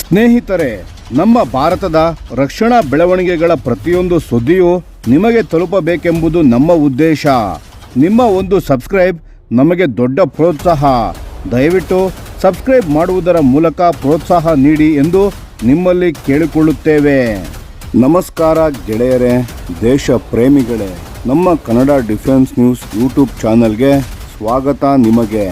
ಸ್ನೇಹಿತರೆ, ನಮ್ಮ ಭಾರತದ ರಕ್ಷಣಾ ಬೆಳವಣಿಗೆಗಳ ಪ್ರತಿಯೊಂದು ಸುದ್ದಿಯೂ ನಿಮಗೆ ತಲುಪಬೇಕೆಂಬುದು ನಮ್ಮ ಉದ್ದೇಶ. ನಿಮ್ಮ ಒಂದು ಸಬ್ಸ್ಕ್ರೈಬ್ ನಮಗೆ ದೊಡ್ಡ ಪ್ರೋತ್ಸಾಹ. ದಯವಿಟ್ಟು ಸಬ್ಸ್ಕ್ರೈಬ್ ಮಾಡುವುದರ ಮೂಲಕ ಪ್ರೋತ್ಸಾಹ ನೀಡಿ ಎಂದು ನಿಮ್ಮಲ್ಲಿ ಕೇಳಿಕೊಳ್ಳುತ್ತೇವೆ. ನಮಸ್ಕಾರ ಗೆಳೆಯರೇ, ದೇಶ ಪ್ರೇಮಿಗಳೇ, ನಮ್ಮ ಕನ್ನಡ ಡಿಫೆನ್ಸ್ ನ್ಯೂಸ್ ಯೂಟ್ಯೂಬ್ ಚಾನಲ್ಗೆ ಸ್ವಾಗತ ನಿಮಗೆ.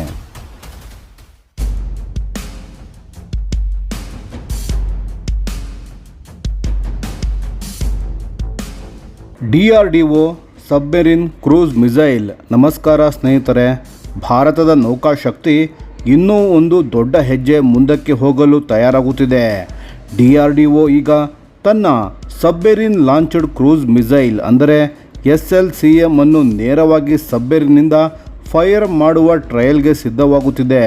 DRDO submarine cruise missile. ನಮಸ್ಕಾರ ಸ್ನೇಹಿತರೆ, ಭಾರತದ ನೌಕಾಶಕ್ತಿ ಇನ್ನೂ ಒಂದು ದೊಡ್ಡ ಹೆಜ್ಜೆ ಮುಂದಕ್ಕೆ ಹೋಗಲು ತಯಾರಾಗುತ್ತಿದೆ. DRDO ಈಗ ತನ್ನ ಸಬ್ಮೆರಿನ್ ಲಾಂಚ್ಡ್ ಕ್ರೂಸ್ ಮಿಸೈಲ್ ಅಂದರೆ SLCM ಅನ್ನು ನೇರವಾಗಿ ಸಬ್ಮೆರಿನ್ನಿಂದ ಫೈರ್ ಮಾಡುವ ಟ್ರಯಲ್ಗೆ ಸಿದ್ಧವಾಗುತ್ತಿದೆ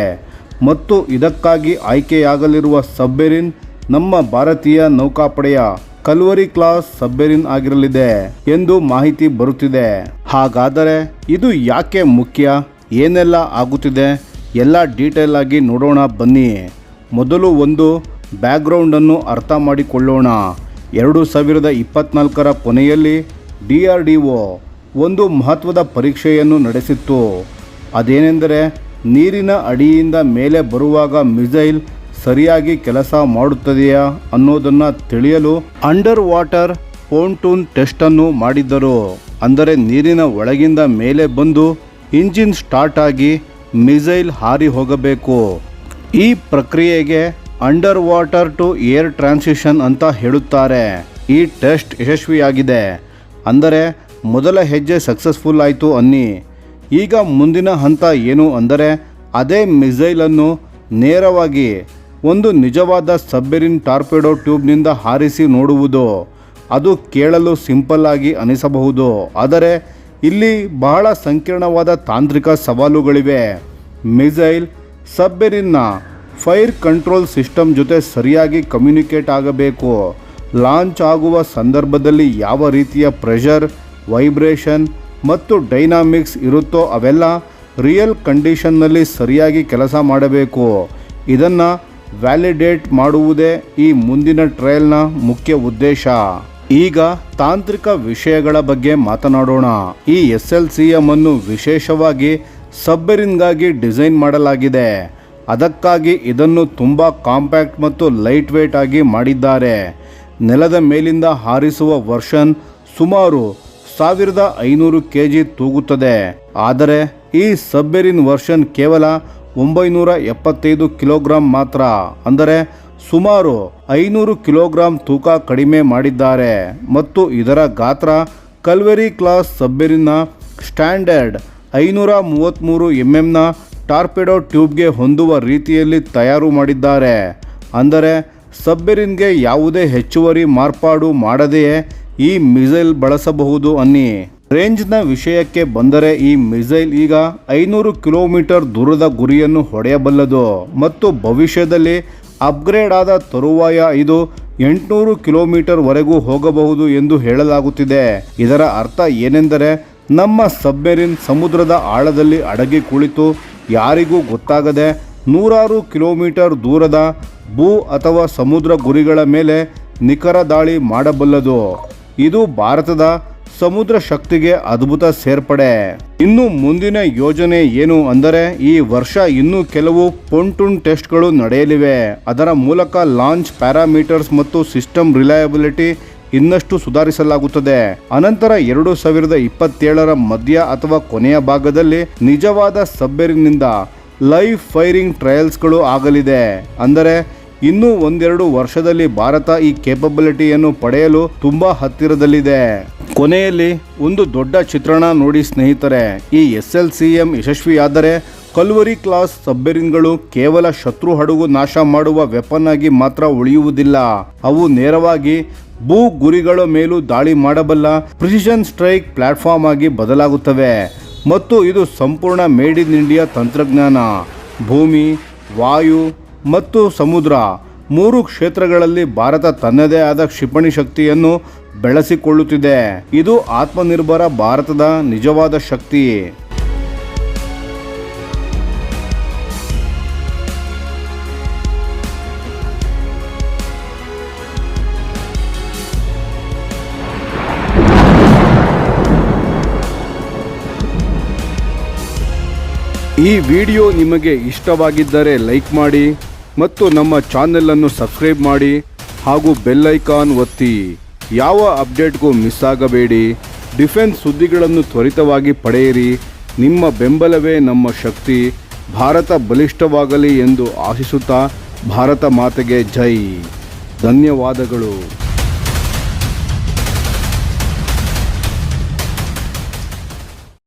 ಮತ್ತು ಇದಕ್ಕಾಗಿ ಆಯ್ಕೆಯಾಗಲಿರುವ ಸಬ್ಮೆರಿನ್ ನಮ್ಮ ಭಾರತೀಯ ನೌಕಾಪಡೆಯ ಕಲ್ವರಿ ಕ್ಲಾಸ್ ಸಬ್ಮೆರಿನ್ ಆಗಿರಲಿದೆ ಎಂದು ಮಾಹಿತಿ ಬರುತ್ತಿದೆ. ಹಾಗಾದರೆ ಇದು ಯಾಕೆ ಮುಖ್ಯ, ಏನೆಲ್ಲ ಆಗುತ್ತಿದೆ, ಎಲ್ಲ ಡೀಟೇಲ್ ಆಗಿ ನೋಡೋಣ ಬನ್ನಿ. ಮೊದಲು ಒಂದು ಬ್ಯಾಕ್ಗ್ರೌಂಡನ್ನು ಅರ್ಥ ಮಾಡಿಕೊಳ್ಳೋಣ. 2024ರ ಕೊನೆಯಲ್ಲಿ DRDO ಒಂದು ಮಹತ್ವದ ಪರೀಕ್ಷೆಯನ್ನು ನಡೆಸಿತ್ತು. ಅದೇನೆಂದರೆ ನೀರಿನ ಅಡಿಯಿಂದ ಮೇಲೆ ಬರುವಾಗ ಮಿಸೈಲ್ ಸರಿಯಾಗಿ ಕೆಲಸ ಮಾಡುತ್ತದೆಯಾ ಅನ್ನೋದನ್ನು ತಿಳಿಯಲು ಅಂಡರ್ ವಾಟರ್ ಪೋಂಟೂನ್ ಟೆಸ್ಟನ್ನು ಮಾಡಿದ್ದರು. ಅಂದರೆ ನೀರಿನ ಒಳಗಿಂದ ಮೇಲೆ ಬಂದು ಇಂಜಿನ್ ಸ್ಟಾರ್ಟ್ ಆಗಿ ಮಿಸೈಲ್ ಹಾರಿ ಹೋಗಬೇಕು. ಈ ಪ್ರಕ್ರಿಯೆಗೆ under water to air transition ಅಂತ ಹೇಳುತ್ತಾರೆ. ಈ ಟೆಸ್ಟ್ ಯಶಸ್ವಿಯಾಗಿದೆ, ಅಂದರೆ ಮೊದಲ ಹೆಜ್ಜೆ ಸಕ್ಸಸ್ಫುಲ್ ಆಯಿತು ಅನ್ನಿ. ಈಗ ಮುಂದಿನ ಹಂತ ಏನು ಅಂದರೆ ಅದೇ ಮಿಸೈಲನ್ನು ನೇರವಾಗಿ ಒಂದು ನಿಜವಾದ ಸಬ್ಮೆರಿನ್ ಟಾರ್ಪೆಡೋ ಟ್ಯೂಬ್ನಿಂದ ಹಾರಿಸಿ ನೋಡುವುದು. ಅದು ಕೇಳಲು ಸಿಂಪಲ್ ಆಗಿ ಅನಿಸಬಹುದು, ಆದರೆ ಇಲ್ಲಿ ಬಹಳ ಸಂಕೀರ್ಣವಾದ ತಾಂತ್ರಿಕ ಸವಾಲುಗಳಿವೆ. ಮಿಸೈಲ್ ಸಬ್ಮೆರಿನ್ನ ಫೈರ್ ಕಂಟ್ರೋಲ್ ಸಿಸ್ಟಮ್ ಜೊತೆ ಸರಿಯಾಗಿ ಕಮ್ಯುನಿಕೇಟ್ ಆಗಬೇಕು. ಲಾಂಚ್ ಆಗುವ ಸಂದರ್ಭದಲ್ಲಿ ಯಾವ ರೀತಿಯ ಪ್ರೆಷರ್, ವೈಬ್ರೇಷನ್ ಮತ್ತು ಡೈನಾಮಿಕ್ಸ್ ಇರುತ್ತೋ ಅವೆಲ್ಲ ರಿಯಲ್ ಕಂಡೀಷನ್ನಲ್ಲಿ ಸರಿಯಾಗಿ ಕೆಲಸ ಮಾಡಬೇಕು. ಇದನ್ನು ವ್ಯಾಲಿಡೇಟ್ ಮಾಡುವುದೇ ಈ ಮುಂದಿನ ಟ್ರಯಲ್ನ ಮುಖ್ಯ ಉದ್ದೇಶ. ಈಗ ತಾಂತ್ರಿಕ ವಿಷಯಗಳ ಬಗ್ಗೆ ಮಾತನಾಡೋಣ. ಈ SLCM ಅನ್ನು ವಿಶೇಷವಾಗಿ ಸಬ್ಮೆರಿನ್ಗಾಗಿ ಡಿಸೈನ್ ಮಾಡಲಾಗಿದೆ. ಅದಕ್ಕಾಗಿ ಇದನ್ನು ತುಂಬ ಕಾಂಪ್ಯಾಕ್ಟ್ ಮತ್ತು ಲೈಟ್ ವೇಟ್ ಆಗಿ ಮಾಡಿದ್ದಾರೆ. ನೆಲದ ಮೇಲಿಂದ ಹಾರಿಸುವ ವರ್ಷನ್ ಸುಮಾರು 1500 kg ತೂಗುತ್ತದೆ. ಆದರೆ ಈ ಸಬ್ಮೆರಿನ್ ವರ್ಷನ್ ಕೇವಲ 975 ಕಿಲೋಗ್ರಾಂ ಮಾತ್ರ, ಅಂದರೆ ಸುಮಾರು 500 ಕಿಲೋಗ್ರಾಂ ತೂಕ ಕಡಿಮೆ ಮಾಡಿದ್ದಾರೆ. ಮತ್ತು ಇದರ ಗಾತ್ರ ಕಲ್ವರಿ ಕ್ಲಾಸ್ ಸಬ್ಮೆರಿನ್ನ ಸ್ಟ್ಯಾಂಡರ್ಡ್ 533 mm ಟಾರ್ಪೆಡೋ ಟ್ಯೂಬ್ಗೆ ಹೊಂದುವ ರೀತಿಯಲ್ಲಿ ತಯಾರು ಮಾಡಿದ್ದಾರೆ. ಅಂದರೆ ಸಬ್ಮೆರಿನ್ಗೆ ಯಾವುದೇ ಹೆಚ್ಚುವರಿ ಮಾರ್ಪಾಡು ಮಾಡದೆಯೇ ಈ ಮಿಸೈಲ್ ಬಳಸಬಹುದು ಅನ್ನಿ. ರೇಂಜ್ನ ವಿಷಯಕ್ಕೆ ಬಂದರೆ ಈ ಮಿಸೈಲ್ ಈಗ 500 ಕಿಲೋಮೀಟರ್ ದೂರದ ಗುರಿಯನ್ನು ಹೊಡೆಯಬಲ್ಲದು ಮತ್ತು ಭವಿಷ್ಯದಲ್ಲಿ ಅಪ್ಗ್ರೇಡ್ ಆದ ತರುವಾಯ ಇದು 800 ಕಿಲೋಮೀಟರ್ವರೆಗೂ ಹೋಗಬಹುದು ಎಂದು ಹೇಳಲಾಗುತ್ತಿದೆ. ಇದರ ಅರ್ಥ ಏನೆಂದರೆ ನಮ್ಮ ಸಬ್ಮೆರಿನ್ ಸಮುದ್ರದ ಆಳದಲ್ಲಿ ಅಡಗಿ ಕುಳಿತು ಯಾರಿಗೂ ಗೊತ್ತಾಗದೆ ನೂರಾರು ಕಿಲೋಮೀಟರ್ ದೂರದ ಭೂ ಅಥವಾ ಸಮುದ್ರ ಗುರಿಗಳ ಮೇಲೆ ನಿಖರ ದಾಳಿ ಮಾಡಬಲ್ಲದು. ಇದು ಭಾರತದ ಸಮುದ್ರ ಶಕ್ತಿಗೆ ಅದ್ಭುತ ಸೇರ್ಪಡೆ. ಇನ್ನು ಮುಂದಿನ ಯೋಜನೆ ಏನು ಅಂದರೆ ಈ ವರ್ಷ ಇನ್ನೂ ಕೆಲವು ಪೊಂಟೂನ್ ಟೆಸ್ಟ್ಗಳು ನಡೆಯಲಿವೆ. ಅದರ ಮೂಲಕ ಲಾಂಚ್ ಪ್ಯಾರಾಮೀಟರ್ಸ್ ಮತ್ತು ಸಿಸ್ಟಮ್ ರಿಲಯಬಿಲಿಟಿ ಇನ್ನಷ್ಟು ಸುಧಾರಿಸಲಾಗುತ್ತದೆ. ಅನಂತರ 2027ರ ಮಧ್ಯ ಅಥವಾ ಕೊನೆಯ ಭಾಗದಲ್ಲಿ ನಿಜವಾದ ಸಬ್ಮೆರಿನ್ನಿಂದ ಲೈವ್ ಫೈರಿಂಗ್ ಟ್ರಯಲ್ಸ್ಗಳು ಆಗಲಿದೆ. ಅಂದರೆ ಇನ್ನೂ 1-2 ವರ್ಷದಲ್ಲಿ ಭಾರತ ಈ ಕೇಪಬಿಲಿಟಿಯನ್ನು ಪಡೆಯಲು ತುಂಬಾ ಹತ್ತಿರದಲ್ಲಿದೆ. ಕೊನೆಯಲ್ಲಿ ಒಂದು ದೊಡ್ಡ ಚಿತ್ರಣ ನೋಡಿ ಸ್ನೇಹಿತರೆ. ಈ SLCM ಯಶಸ್ವಿಯಾದರೆ ಕಲ್ವರಿ ಕ್ಲಾಸ್ ಸಬ್ಮೆರಿನ್ಗಳು ಕೇವಲ ಶತ್ರು ಹಡಗು ನಾಶ ಮಾಡುವ ವೆಪನ್ ಆಗಿ ಮಾತ್ರ ಉಳಿಯುವುದಿಲ್ಲ. ಅವು ನೇರವಾಗಿ ಭೂ ಗುರಿಗಳ ಮೇಲೂ ದಾಳಿ ಮಾಡಬಲ್ಲ ಪ್ರಿಸಿಷನ್ ಸ್ಟ್ರೈಕ್ ಪ್ಲಾಟ್ಫಾರ್ಮ್ ಆಗಿ ಬದಲಾಗುತ್ತವೆ. ಮತ್ತು ಇದು ಸಂಪೂರ್ಣ ಮೇಡ್ ಇನ್ ಇಂಡಿಯಾ ತಂತ್ರಜ್ಞಾನ. ಭೂಮಿ, ವಾಯು ಮತ್ತು ಸಮುದ್ರ 3 ಕ್ಷೇತ್ರಗಳಲ್ಲಿ ಭಾರತ ತನ್ನದೇ ಆದ ಕ್ಷಿಪಣಿ ಶಕ್ತಿಯನ್ನು ಬೆಳೆಸಿಕೊಳ್ಳುತ್ತಿದೆ. ಇದು ಆತ್ಮನಿರ್ಭರ ಭಾರತದ ನಿಜವಾದ ಶಕ್ತಿ. ಈ ವಿಡಿಯೋ ನಿಮಗೆ ಇಷ್ಟವಾಗಿದ್ದರೆ ಲೈಕ್ ಮಾಡಿ ಮತ್ತು ನಮ್ಮ ಚಾನೆಲನ್ನು ಸಬ್ಸ್ಕ್ರೈಬ್ ಮಾಡಿ ಹಾಗೂ ಬೆಲ್ ಐಕಾನ್ ಒತ್ತಿ. ಯಾವ ಅಪ್ಡೇಟ್ಗೂ ಮಿಸ್ ಆಗಬೇಡಿ. ಡಿಫೆನ್ಸ್ ಸುದ್ದಿಗಳನ್ನು ತ್ವರಿತವಾಗಿ ಪಡೆಯಿರಿ. ನಿಮ್ಮ ಬೆಂಬಲವೇ ನಮ್ಮ ಶಕ್ತಿ. ಭಾರತ ಬಲಿಷ್ಠವಾಗಲಿ ಎಂದು ಆಶಿಸುತ್ತಾ ಭಾರತ ಮಾತೆಗೆ ಜೈ. ಧನ್ಯವಾದಗಳು.